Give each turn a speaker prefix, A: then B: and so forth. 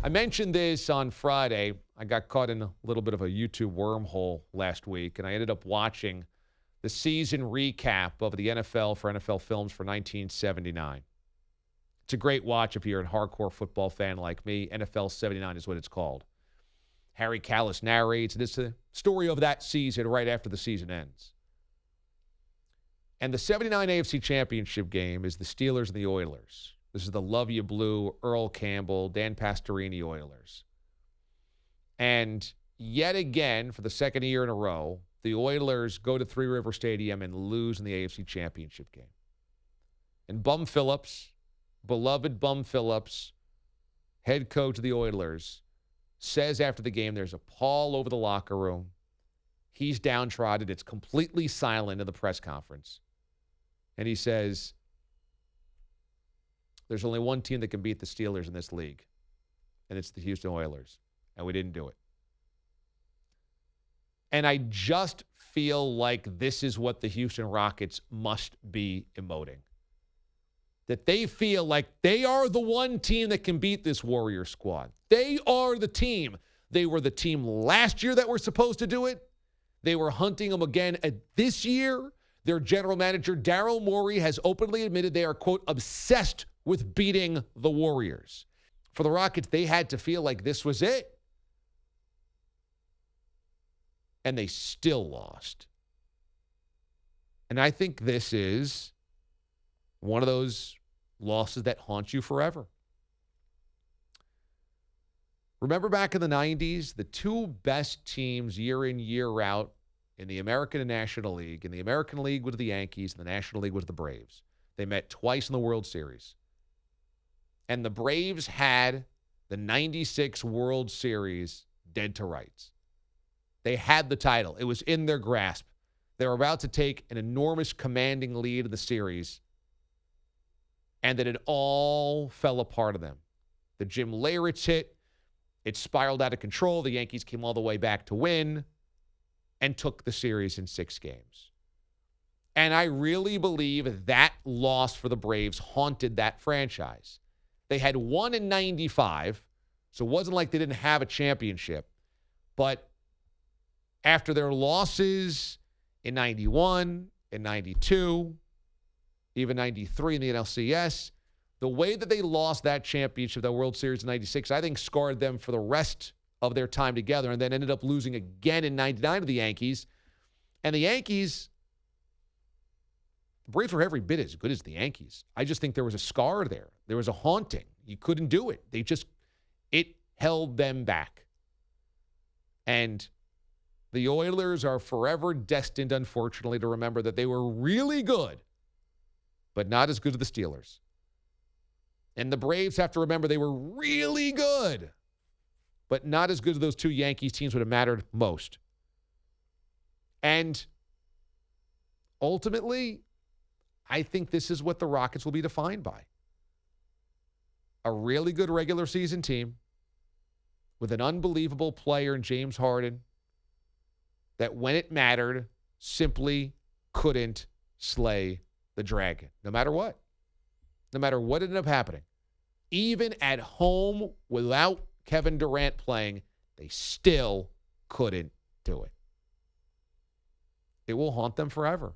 A: I mentioned this on Friday. I got caught in a little bit of a YouTube wormhole last week, and I ended up watching the season recap of the NFL for NFL Films for 1979. It's a great watch if you're a hardcore football fan like me. NFL 79 is what it's called. Harry Callis narrates, and it's the story of that season right after the season ends. And the 79 AFC Championship game is the Steelers and the Oilers. This is the Love You Blue, Earl Campbell, Dan Pastorini Oilers. And yet again, for the second year in a row, the Oilers go to Three River Stadium and lose in the AFC Championship game. And Bum Phillips, beloved Bum Phillips, head coach of the Oilers, says after the game there's a pall over the locker room. He's downtrodden. It's completely silent in the press conference. And he says, there's only one team that can beat the Steelers in this league, and it's the Houston Oilers, and we didn't do it. And I just feel like this is what the Houston Rockets must be emoting. That they feel like they are the one team that can beat this Warrior squad. They are the team. They were the team last year that were supposed to do it. They were hunting them again this year. Their general manager, Daryl Morey, has openly admitted they are, quote, obsessed with beating the Warriors. For the Rockets, they had to feel like this was it. And they still lost. And I think this is one of those losses that haunt you forever. Remember back in the 90s, the two best teams year in, year out in the American and National League. In the American League was the Yankees, and the National League was the Braves. They met twice in the World Series. And the Braves had the 96 World Series dead to rights. They had the title. It was in their grasp. They were about to take an enormous commanding lead in the series, and then it all fell apart of them. The Jim Leyritz hit, it spiraled out of control. The Yankees came all the way back to win and took the series in 6 games. And I really believe that loss for the Braves haunted that franchise. They had won in 95, so it wasn't like they didn't have a championship. But after their losses in 91, in 92, even 93 in the NLCS, the way that they lost that championship, that World Series in 96, I think scarred them for the rest of their time together, and then ended up losing again in 99 to the Yankees. And the Yankees, the Braves were every bit as good as the Yankees. I just think there was a scar there. There was a haunting. You couldn't do it. It held them back. And the Oilers are forever destined, unfortunately, to remember that they were really good, but not as good as the Steelers. And the Braves have to remember they were really good, but not as good as those two Yankees teams would have mattered most. And ultimately, I think this is what the Rockets will be defined by. A really good regular season team with an unbelievable player in James Harden that when it mattered simply couldn't slay the dragon, no matter what. No matter what ended up happening. Even at home without Kevin Durant playing, they still couldn't do it. It will haunt them forever.